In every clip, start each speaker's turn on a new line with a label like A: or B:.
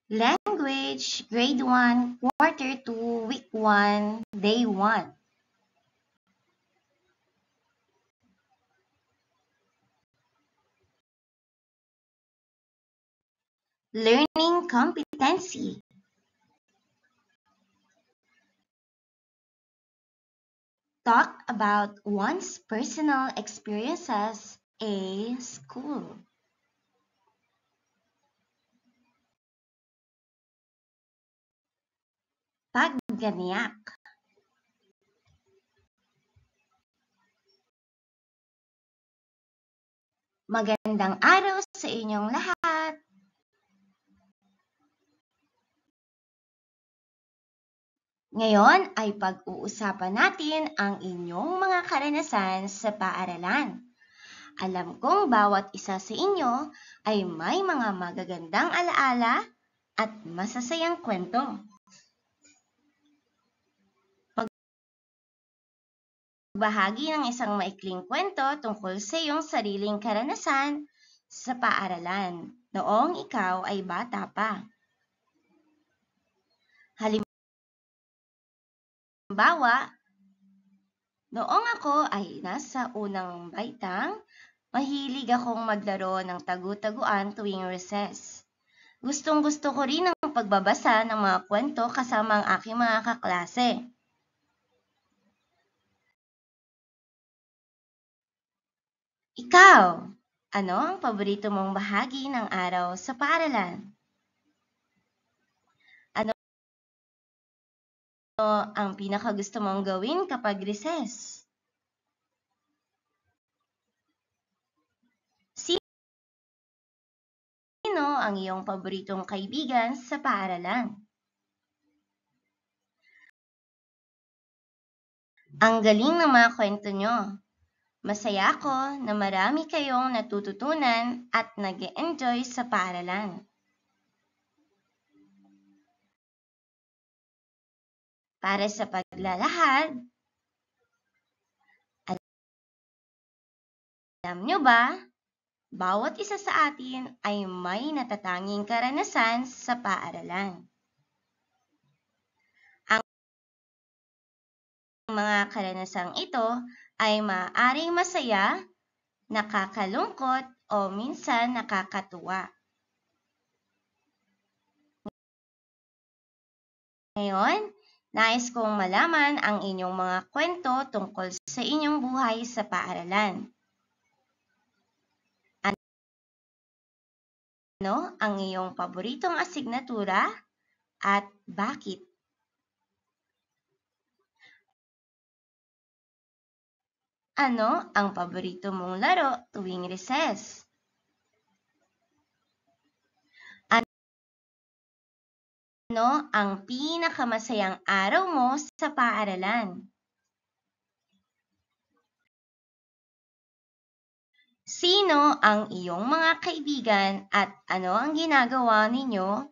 A: Language, Grade 1, Quarter 2, Week 1, Day 1. Learning competency. Talk about one's personal experiences a school. Pagganiyak. Magandang araw sa inyong lahat. Ngayon ay pag-uusapan natin ang inyong mga karanasan sa paaralan. Alam kong bawat isa sa inyo ay may mga magagandang alaala at masasayang kwento. Magbahagi ng isang maikling kwento tungkol sa iyong sariling karanasan sa paaralan noong ikaw ay bata pa. Halimbawa, noong ako ay nasa unang baitang, mahilig akong maglaro ng tagu-taguan tuwing recess. Gustong-gusto ko rin ang pagbabasa ng mga kwento kasama ang aking mga kaklase. Ikaw, ano ang paborito mong bahagi ng araw sa paaralan? Ano ang pinakagusto mong gawin kapag recess? Sino ang iyong paboritong kaibigan sa paaralan? Ang galing ng mga kwento nyo. Masaya ako na marami kayong natututunan at nag-e-enjoy sa paaralan. Para sa paglalahad, alam nyo ba, bawat isa sa atin ay may natatanging karanasan sa paaralan. Ang mga karanasang ito ay maaaring masaya, nakakalungkot o minsan nakakatuwa. Ngayon, nais kong malaman ang inyong mga kwento tungkol sa inyong buhay sa paaralan. Ano ang iyong paboritong asignatura at bakit? Ano ang paborito mong laro tuwing recess? Ano ang pinakamasayang araw mo sa paaralan? Sino ang iyong mga kaibigan at ano ang ginagawa ninyo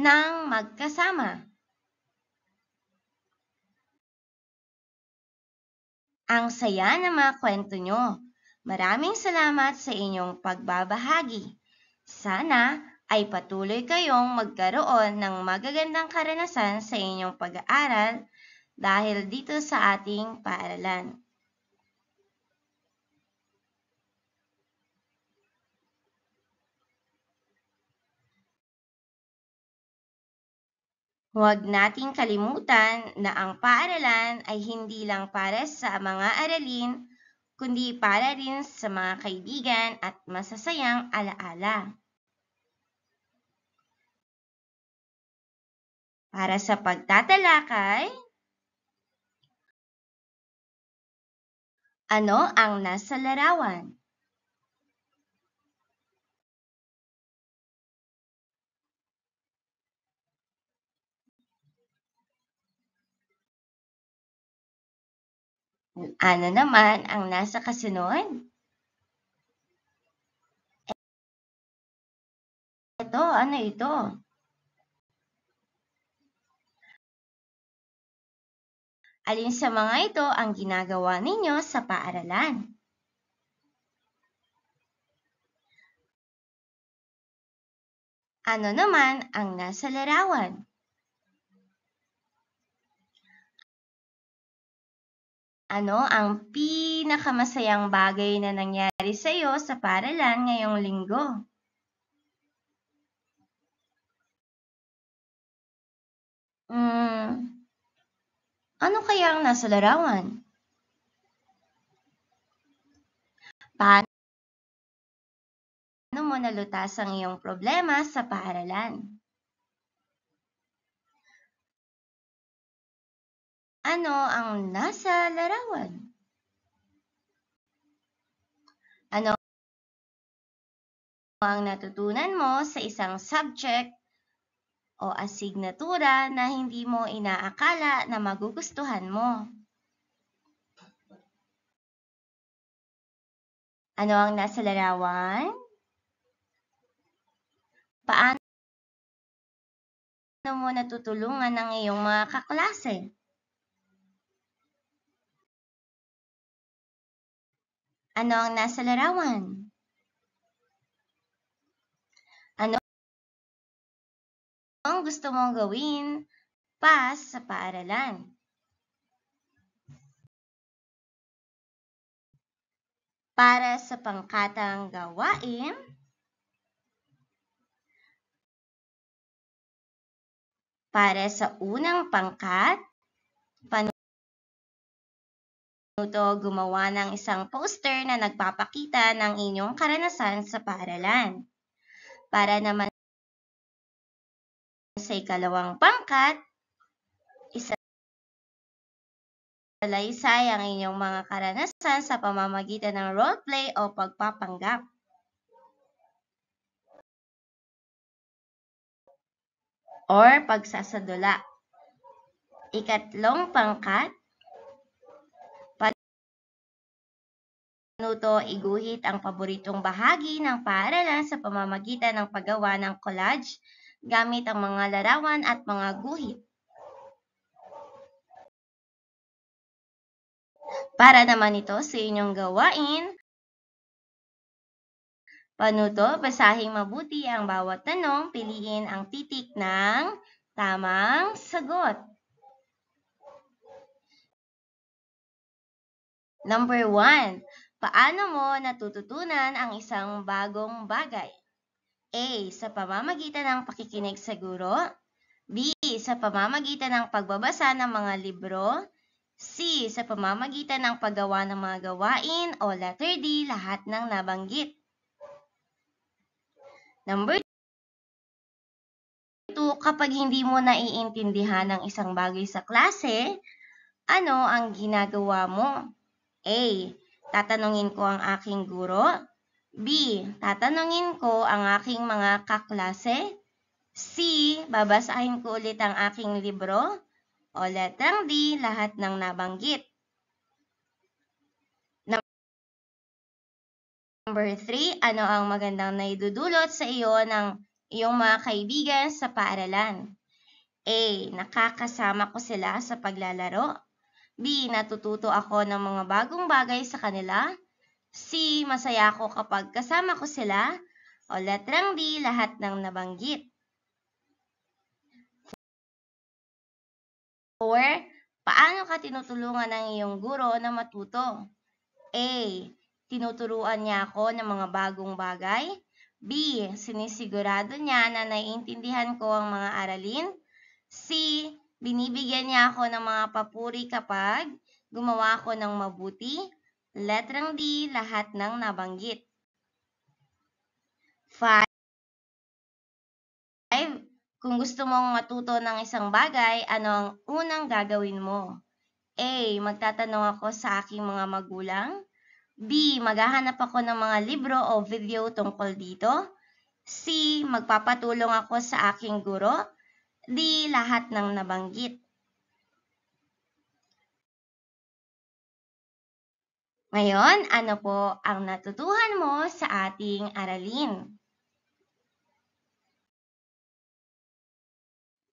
A: nang magkasama? Ang saya ng mga kwento nyo. Maraming salamat sa inyong pagbabahagi. Sana ay patuloy kayong magkaroon ng magagandang karanasan sa inyong pag-aaral dahil dito sa ating paaralan. Huwag nating kalimutan na ang paaralan ay hindi lang para sa mga aralin, kundi para rin sa mga kaibigan at masasayang alaala. Para sa pagtatalakay, ano ang nasa larawan? Ano naman ang nasa kasunod? Ano ito? Alin sa mga ito ang ginagawa ninyo sa paaralan? Ano naman ang nasa larawan? Ano ang pinakamasayang bagay na nangyari sa iyo sa paaralan ngayong linggo? Ano kaya ang nasa larawan? Paano mo nalutas ang iyong problema sa paaralan? Ano ang nasa larawan? Ano ang natutunan mo sa isang subject o asignatura na hindi mo inaakala na magugustuhan mo? Ano ang nasa larawan? Paano mo natutulungan ang iyong mga kaklase? Ano ang nasa larawan? Ano ang gusto mong gawin pa sa paaralan? Para sa pangkatang gawain, para sa unang pangkat, paano gumawa ng isang poster na nagpapakita ng inyong karanasan sa paaralan. Para naman sa ikalawang pangkat, isalaysay ang inyong mga karanasan sa pamamagitan ng roleplay o pagpapanggap. Or pagsasadula. Ikatlong pangkat, paano iguhit ang paboritong bahagi ng paaralan sa pamamagitan ng paggawa ng collage gamit ang mga larawan at mga guhit. Para naman ito sa inyong gawain, panuto, basahing mabuti ang bawat tanong, piliin ang titik ng tamang sagot. Number 1. Paano mo natututunan ang isang bagong bagay? A. Sa pamamagitan ng pakikinig sa guro. B. Sa pamamagitan ng pagbabasa ng mga libro. C. Sa pamamagitan ng paggawa ng mga gawain. O letter D. Lahat ng nabanggit. Number 2. Kapag hindi mo naiintindihan ang isang bagay sa klase, ano ang ginagawa mo? A. Tatanungin ko ang aking guro. B. Tatanungin ko ang aking mga kaklase. C. Babasahin ko ulit ang aking libro. O letrang D. Lahat ng nabanggit. Number 3. Ano ang magandang naidudulot sa iyo ng iyong mga kaibigan sa paaralan? A. Nakakasama ko sila sa paglalaro. B. Natututo ako ng mga bagong bagay sa kanila. C. Masaya ako kapag kasama ko sila. O letrang D. Lahat ng nabanggit. 4. Paano ka tinutulungan ng iyong guro na matuto? A. Tinuturuan niya ako ng mga bagong bagay. B. Sinisigurado niya na naiintindihan ko ang mga aralin. C. Binibigyan niya ako ng mga papuri kapag gumawa ako ng mabuti. Letrang D. Lahat ng nabanggit. 5. Kung gusto mong matuto ng isang bagay, ano ang unang gagawin mo? A. Magtatanong ako sa aking mga magulang. B. Maghahanap ako ng mga libro o video tungkol dito. C. Magpapatulong ako sa aking guro. D. Lahat ng nabanggit. Ngayon, ano po ang natutuhan mo sa ating aralin?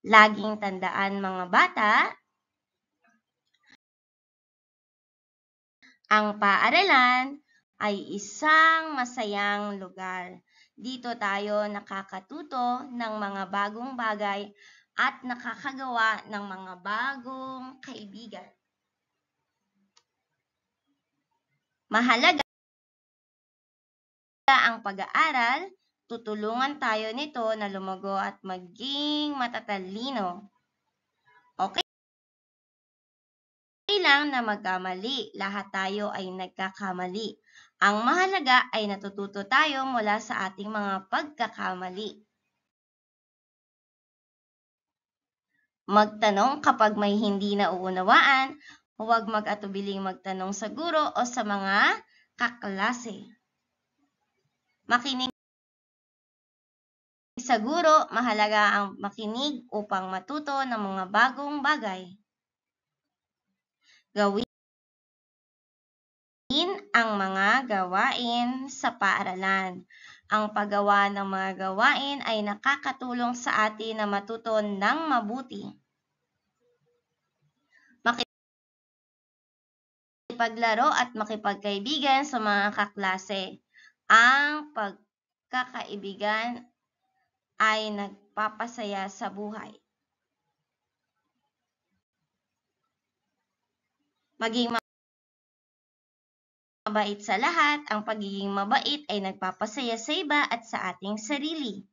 A: Laging tandaan mga bata, ang paaralan ay isang masayang lugar. Dito tayo nakakatuto ng mga bagong bagay at nakakagawa ng mga bagong kaibigan. Mahalaga ang pag-aaral, tutulungan tayo nito na lumago at maging matatalino. Okay lang na magkamali, lahat tayo ay nagkakamali. Ang mahalaga ay natututo tayo mula sa ating mga pagkakamali. Magtanong kapag may hindi nauunawaan, huwag mag-atubiling magtanong sa guro o sa mga kaklase. Makinig sa guro, mahalaga ang makinig upang matuto ng mga bagong bagay. Gawin ang mga gawain sa paaralan. Ang paggawa ng mga gawain ay nakakatulong sa atin na matuto ng mabuti. Makipaglaro at makipagkaibigan sa mga kaklase. Ang pagkakaibigan ay nagpapasaya sa buhay. Maging mabait sa lahat, ang pagiging mabait ay nagpapasaya sa iba at sa ating sarili.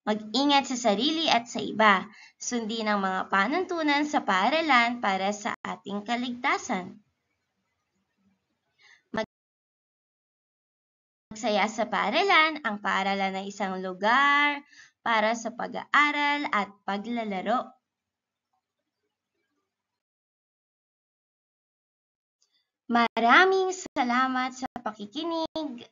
A: Mag-ingat sa sarili at sa iba. Sundin ang mga panuntunan sa paaralan para sa ating kaligtasan. Magsaya sa paaralan. Ang paaralan ay isang lugar para sa pag-aaral at paglalaro. Maraming salamat sa pakikinig.